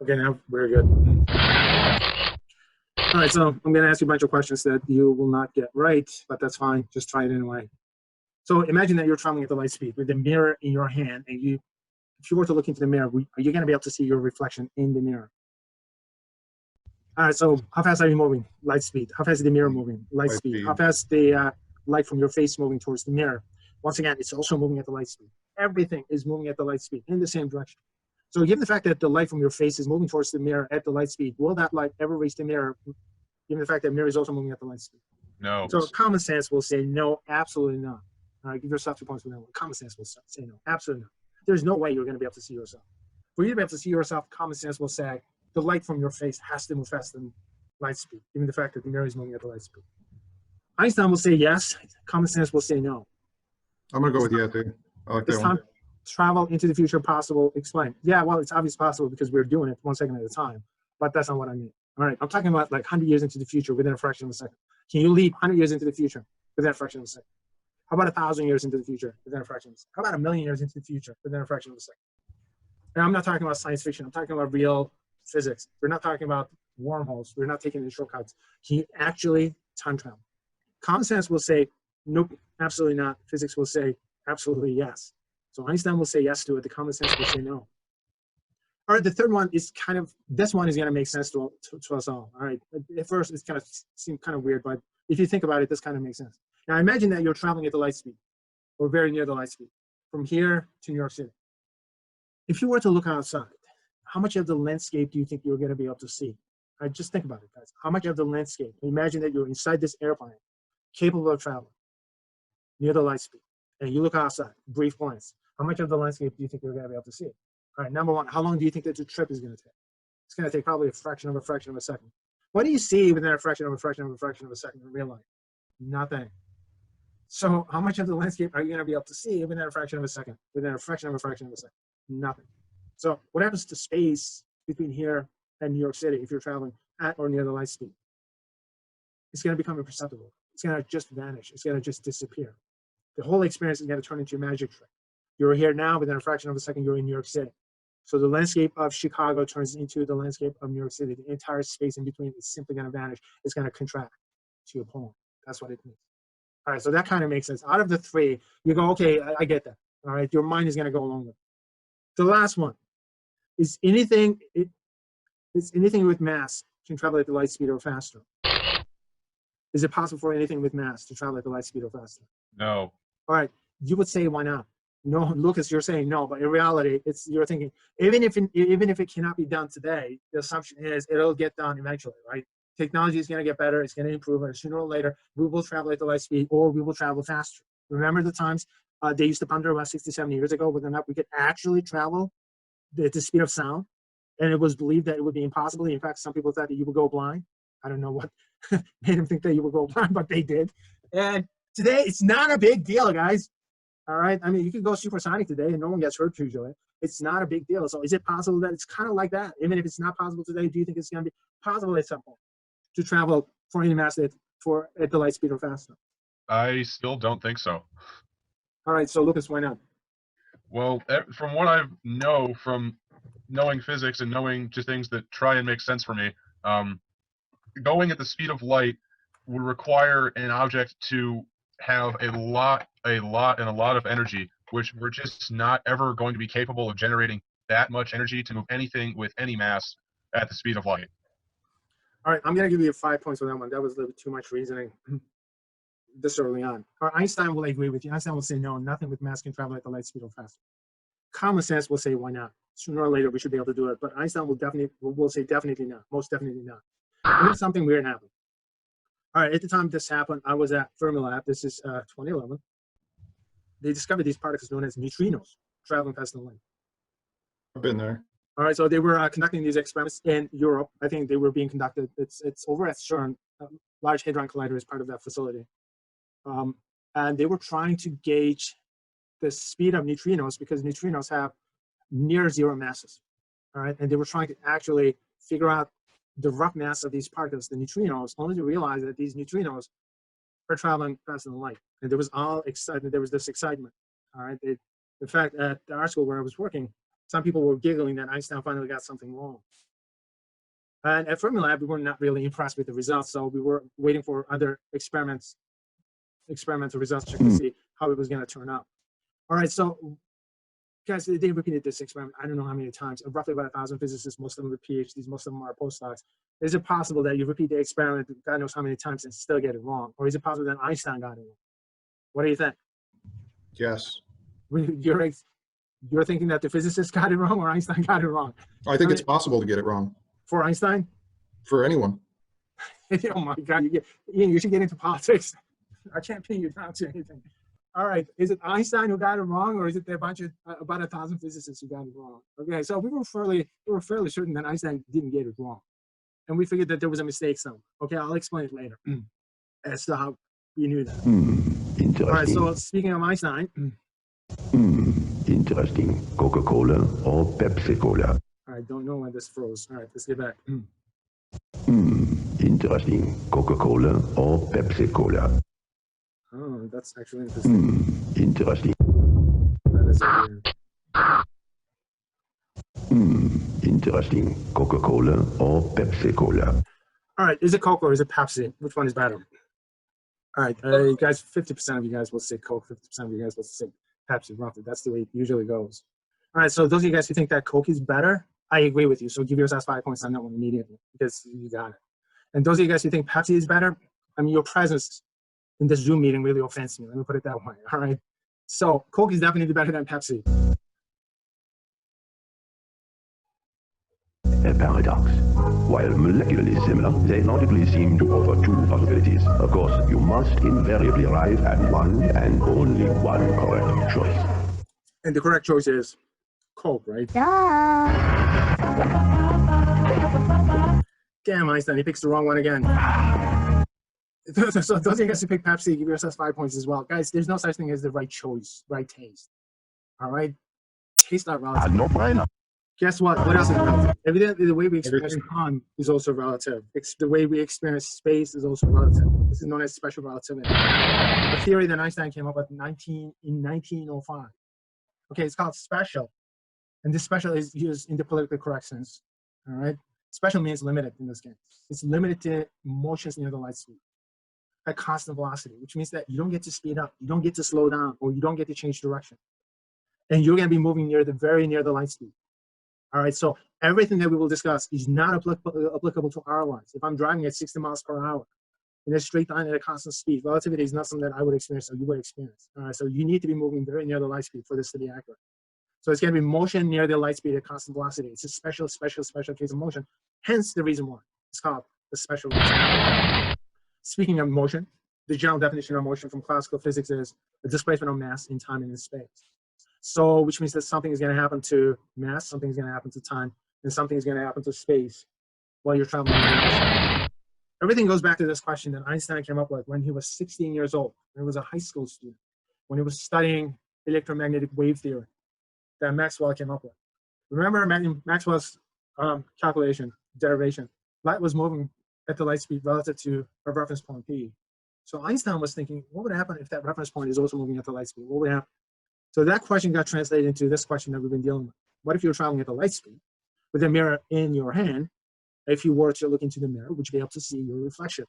Okay, now we're good. All right, so I'm going to ask you a bunch of questions that you will not get right, but that's fine. Just try it anyway. So imagine that you're traveling at the light speed with the mirror in your hand, and if you were to look into the mirror, are you going to be able to see your reflection in the mirror? All right, so how fast are you moving? Light speed. How fast is the mirror moving? Light Light speed. speed. How fast the light from your face moving towards the mirror? Once again, it's also moving at the light speed. Everything is moving at the light speed in the same direction. So given the fact that the light from your face is moving towards the mirror at the light speed, will that light ever reach the mirror, given the fact that the mirror is also moving at the light speed? No. So common sense will say no, absolutely not. All right, give yourself 2 points for that one. Common sense will say no, absolutely not. There's no way you're going to be able to see yourself. For you to be able to see yourself, common sense will say the light from your face has to move faster than light speed, given the fact that the mirror is moving at the light speed. Einstein will say yes. Common sense will say no. I'm gonna go with yeah, dude. I like Is that one. time travel into the future possible? Explain. Yeah, well, it's obviously possible because we're doing it 1 second at a time, but that's not what I mean. All right, I'm talking about like 100 years into the future within a fraction of a second. Can you leap 100 years into the future within a fraction of a second? How about 1,000 years into the future within a fraction of a second? How about 1,000,000 years into the future within a fraction of a second? And I'm not talking about science fiction. I'm talking about real physics. We're not talking about wormholes. We're not taking the shortcuts. Can you actually time travel? Common sense will say, nope, absolutely not. Physics will say, absolutely yes. So Einstein will say yes to it. The common sense will say no. All right, the third one is kind of, this one is going to make sense to us all. All right, at first it's kind of seemed kind of weird, but if you think about it, this kind of makes sense. Now imagine that you're traveling at the light speed or very near the light speed from here to New York City. If you were to look outside, how much of the landscape do you think you're going to be able to see? All right, just think about it, guys. How much of the landscape? Imagine that you're inside this airplane, capable of traveling near the light speed, and you look outside, brief glance. How much of the landscape do you think you're going to be able to see? All right, number one, how long do you think that the trip is going to take? It's going to take probably a fraction of a second. What do you see within a fraction of a second in real life? Nothing. So how much of the landscape are you going to be able to see within a fraction of a second? Within a fraction of a second? Nothing. So what happens to space between here and New York City if you're traveling at or near the light speed? It's going to become imperceptible. It's going to just vanish. It's going to just disappear. The whole experience is going to turn into a magic trick. You're here now, within a fraction of a second, you're in New York City. So the landscape of Chicago turns into the landscape of New York City. The entire space in between is simply going to vanish. It's going to contract to a point. That's what it means. All right, so that kind of makes sense. Out of the three, you go, okay, I get that. All right, your mind is going to go along with it. The last one is anything with mass can travel at the light speed or faster. Is it possible for anything with mass to travel at the light speed or faster? No. All right, you would say why not? No, Lucas, you're saying no, but in reality, you're thinking even if it cannot be done today, the assumption is it'll get done eventually, right? Technology is going to get better, it's going to improve, and sooner or later we will travel at the light speed or we will travel faster. Remember the times they used to ponder about 60, 70 years ago whether or not we could actually travel at the speed of sound, and it was believed that it would be impossible. In fact, some people thought that you would go blind. I don't know what made them think that you would go blind, but they did. And today, it's not a big deal, guys. All right. I mean, you can go supersonic today and no one gets hurt usually. It's not a big deal. So is it possible that it's kind of like that? Even if it's not possible today, do you think it's going to be possible at some point to travel for any mass at the light speed or faster? I still don't think so. All right. So Lucas, why not? Well, from what I know from knowing physics and knowing just things that try and make sense for me, going at the speed of light would require an object to have a lot of energy, which we're just not ever going to be capable of generating that much energy to move anything with any mass at the speed of light. All right, I'm going to give you 5 points on that one. That was a little bit too much reasoning this early on. All right, Einstein will agree with you. Einstein will say no, nothing with mass can travel at the light speed or faster. Common sense will say why not? Sooner or later we should be able to do it. But Einstein will say definitely not, most definitely not. And then something weird happened. All right, at the time this happened, I was at Fermilab. This is 2011. They discovered these particles known as neutrinos traveling past the light. I've been there. All right, so they were conducting these experiments in Europe. I think they were being conducted. It's over at CERN. Large Hadron Collider is part of that facility. And they were trying to gauge the speed of neutrinos because neutrinos have near zero masses. All right, and they were trying to actually figure out the rough mass of these particles, the neutrinos, only to realize that these neutrinos are traveling faster than light. And there was all excitement. There was this excitement. All right. In fact, at our school where I was working, some people were giggling that Einstein finally got something wrong. And at Fermilab, we were not really impressed with the results, so we were waiting for other experimental results to check to see how it was going to turn out. All right, so guys, they repeated this experiment, I don't know how many times, roughly about 1,000 physicists, most of them are PhDs, most of them are postdocs. Is it possible that you repeat the experiment God knows how many times and still get it wrong? Or is it possible that Einstein got it wrong? What do you think? Yes. You're thinking that the physicist got it wrong or Einstein got it wrong? I think it's possible to get it wrong. For Einstein? For anyone. Oh my God, Ian, you should get into politics. I can't pin you down to anything. All right, is it Einstein who got it wrong, or is it about 1,000 physicists who got it wrong? Okay, so we were fairly certain that Einstein didn't get it wrong, and we figured that there was a mistake somewhere. Okay, I'll explain it later as to how we knew that. Interesting. All right, so speaking of Einstein. Interesting. Coca-Cola or Pepsi-Cola? I don't know when this froze. All right, let's get back. Interesting. Coca-Cola or Pepsi-Cola? Oh, that's actually interesting. Interesting. That is weird. Interesting. Coca-Cola or Pepsi-Cola? All right, is it Coke or is it Pepsi? Which one is better? All right, guys, 50% of you guys will say Coke, 50% of you guys will say Pepsi, roughly. That's the way it usually goes. All right, so those of you guys who think that Coke is better, I agree with you. So give yourselves 5 points on that one immediately because you got it. And those of you guys who think Pepsi is better, I mean, your presence in this Zoom meeting really offends me. Let me put it that way, all right? So Coke is definitely better than Pepsi. A paradox. While molecularly similar, they logically seem to offer two possibilities. Of course, you must invariably arrive at one and only one correct choice. And the correct choice is Coke, right? Damn, Einstein, he picks the wrong one again. So those of you guys who pick Pepsi, give yourselves 5 points as well. Guys, there's no such thing as the right choice, right taste. All right? Taste not relative. No brainer. Guess what? What else is relative? Evidently, the way we experience time is also relative. The way we experience space is also relative. This is known as special relativity. A theory that Einstein came up with in 1905. Okay, it's called special. And this special is used in the politically correct sense. All right? Special means limited in this case. It's limited to motions near the light speed at constant velocity, which means that you don't get to speed up, you don't get to slow down, or you don't get to change direction. And you're going to be moving very near the light speed. All right, so everything that we will discuss is not applicable to our lives. If I'm driving at 60 miles per hour in a straight line at a constant speed, relativity is not something that I would experience or you would experience. All right, so you need to be moving very near the light speed for this to be accurate. So it's going to be motion near the light speed at constant velocity. It's a special case of motion. Hence the reason why it's called the special motion. Speaking of motion, the general definition of motion from classical physics is a displacement of mass in time and in space. So, which means that something is going to happen to mass, something is going to happen to time, and something is going to happen to space while you're traveling. Everything goes back to this question that Einstein came up with when he was 16 years old. He was a high school student when he was studying electromagnetic wave theory that Maxwell came up with. Remember Maxwell's derivation. Light was moving at the light speed relative to a reference point P. So Einstein was thinking, what would happen if that reference point is also moving at the light speed? What would happen? So that question got translated into this question that we've been dealing with. What if you're traveling at the light speed with a mirror in your hand? If you were to look into the mirror, would you be able to see your reflection?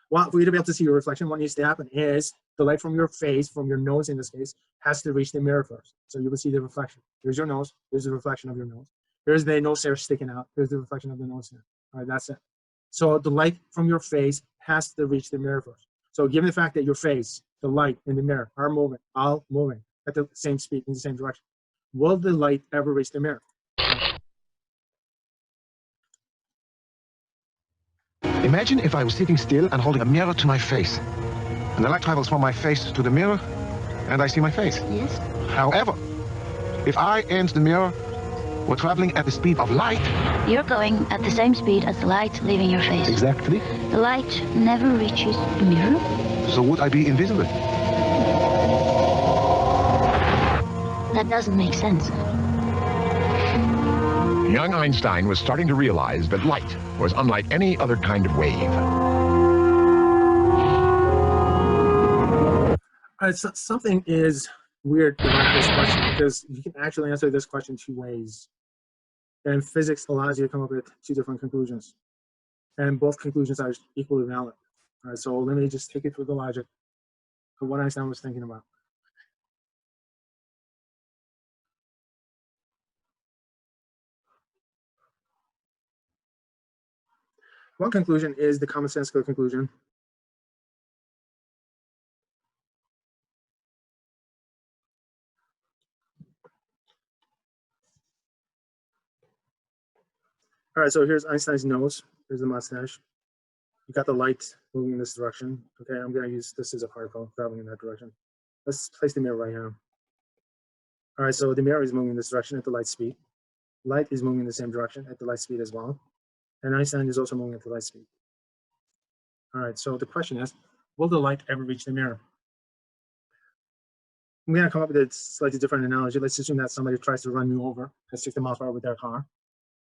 Well, for you to be able to see your reflection, what needs to happen is the light from your face, from your nose in this case, has to reach the mirror first. So you will see the reflection. Here's your nose. Here's the reflection of your nose. Here's the nose hair sticking out. Here's the reflection of the nose hair. All right, that's it. So the light from your face has to reach the mirror first. So given the fact that your face, the light, and the mirror are moving, all moving at the same speed in the same direction, will the light ever reach the mirror? Imagine if I was sitting still and holding a mirror to my face, and the light travels from my face to the mirror, and I see my face. Yes. However, if I and the mirror were traveling at the speed of light... You're going at the same speed as the light leaving your face. Exactly. The light never reaches the mirror. So would I be invisible? That doesn't make sense. Young Einstein was starting to realize that light was unlike any other kind of wave. So something is weird about this question because you can actually answer this question 2 ways. And physics allows you to come up with 2 different conclusions. And both conclusions are equally valid. All right, so let me just take it through the logic of what Einstein was thinking about. One conclusion is the commonsensical conclusion. All right, so here's Einstein's nose. Here's the mustache. You got the light moving in this direction. Okay, I'm gonna use this as a particle traveling in that direction. Let's place the mirror right here. All right, so the mirror is moving in this direction at the light speed. Light is moving in the same direction at the light speed as well. And Einstein is also moving at the light speed. All right, so the question is, will the light ever reach the mirror? I'm gonna come up with a slightly different analogy. Let's assume that somebody tries to run me over at 60 miles per hour with their car.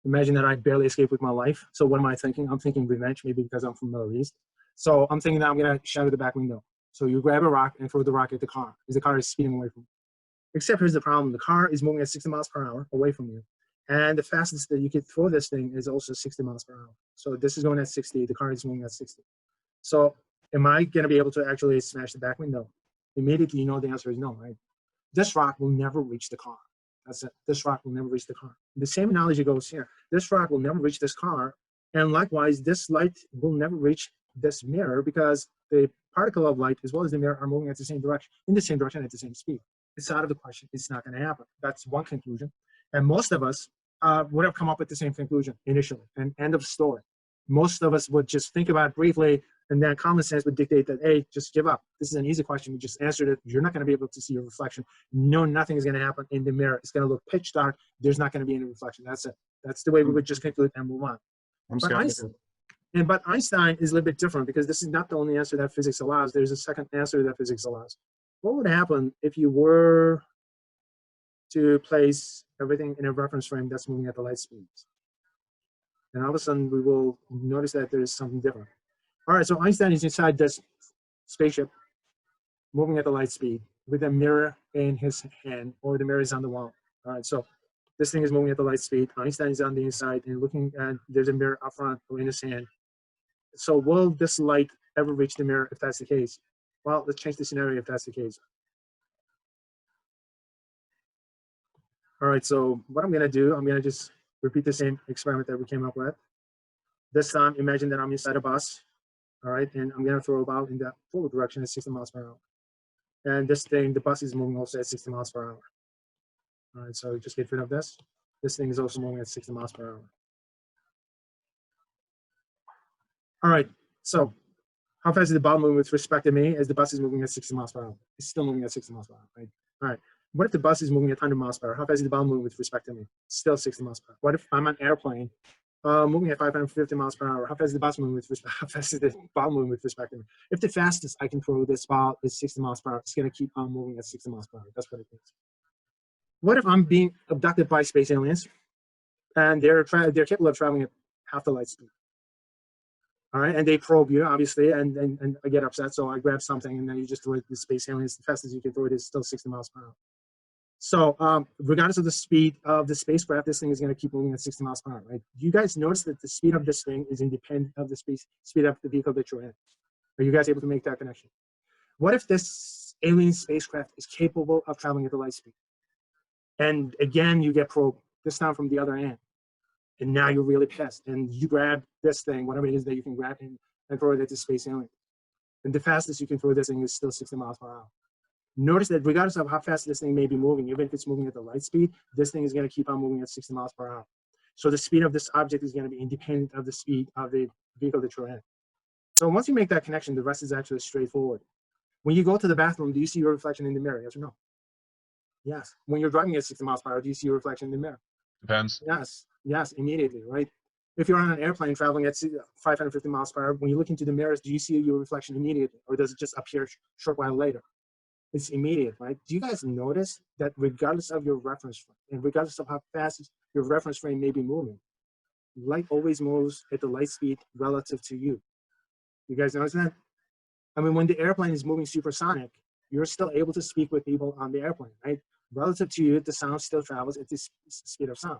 Imagine that I barely escaped with my life. So what am I thinking? I'm thinking revenge, maybe because I'm from the Middle East. So I'm thinking that I'm gonna shatter the back window. So you grab a rock and throw the rock at the car, because the car is speeding away from you. Except here's the problem. The car is moving at 60 miles per hour away from you. And the fastest that you could throw this thing is also 60 miles per hour. So this is going at 60, the car is moving at 60. So am I gonna be able to actually smash the back window? Immediately, you know the answer is no, right? This rock will never reach the car. That's it. This rock will never reach the car. The same analogy goes here. This rock will never reach this car. And likewise, this light will never reach this mirror because the particle of light as well as the mirror are moving at the same direction, in the same direction at the same speed. It's out of the question. It's not going to happen. That's one conclusion. And most of us would have come up with the same conclusion initially, and end of story. Most of us would just think about it briefly, and then common sense would dictate that, hey, just give up. This is an easy question. You just answered it. You're not going to be able to see your reflection. No, nothing is going to happen in the mirror. It's going to look pitch dark. There's not going to be any reflection. That's it. That's the way we would just conclude and move on. But Einstein is a little bit different because this is not the only answer that physics allows. There's a second answer that physics allows. What would happen if you were to place everything in a reference frame that's moving at the light speeds? And all of a sudden, we will notice that there is something different. All right, so Einstein is inside this spaceship, moving at the light speed, with a mirror in his hand, or the mirror is on the wall. All right, so this thing is moving at the light speed. Einstein is on the inside and looking at, there's a mirror up front or in his hand. So will this light ever reach the mirror if that's the case? Well, let's change the scenario if that's the case. All right, so what I'm gonna do, I'm gonna just repeat the same experiment that we came up with. This time, imagine that I'm inside a bus, all right, and I'm gonna throw a ball in the forward direction at 60 miles per hour. And this thing, the bus is moving also at 60 miles per hour. All right, so just get rid of this. This thing is also moving at 60 miles per hour. All right, so how fast is the ball moving with respect to me as the bus is moving at 60 miles per hour? It's still moving at 60 miles per hour, right? All right, what if the bus is moving at 100 miles per hour? How fast is the ball moving with respect to me? Still 60 miles per hour. What if I'm on an airplane moving at 550 miles per hour? How fast is the bus moving with respect? How fast is the ball moving with respect to me? If the fastest I can throw this ball is 60 miles per hour, it's going to keep on moving at 60 miles per hour. That's what it means. What if I'm being abducted by space aliens, and they're capable of traveling at half the light speed? All right, and they probe you, obviously, and I get upset, so I grab something, and then you just throw it. The space aliens, the fastest you can throw it is still 60 miles per hour. So regardless of the speed of the spacecraft, this thing is going to keep moving at 60 miles per hour, right? You guys notice that the speed of this thing is independent of the speed of the vehicle that you're in. Are you guys able to make that connection? What if this alien spacecraft is capable of traveling at the light speed? And again, you get probed, this time from the other end. And now you're really pissed, and you grab this thing, whatever it is that you can grab, and throw it at the space alien. And the fastest you can throw this thing is still 60 miles per hour. Notice that regardless of how fast this thing may be moving, even if it's moving at the light speed, this thing is going to keep on moving at 60 miles per hour. So the speed of this object is going to be independent of the speed of the vehicle that you're in. So once you make that connection, the rest is actually straightforward. When you go to the bathroom, do you see your reflection in the mirror? Yes or no? Yes. When you're driving at 60 miles per hour, do you see your reflection in the mirror? Depends. Yes. Yes, immediately, right? If you're on an airplane traveling at 550 miles per hour, when you look into the mirrors, do you see your reflection immediately, or does it just appear a short while later? It's immediate, right? Do you guys notice that regardless of your reference frame, and regardless of how fast your reference frame may be moving, light always moves at the light speed relative to you? You guys notice that? I mean, when the airplane is moving supersonic, you're still able to speak with people on the airplane, right? Relative to you, the sound still travels at the speed of sound.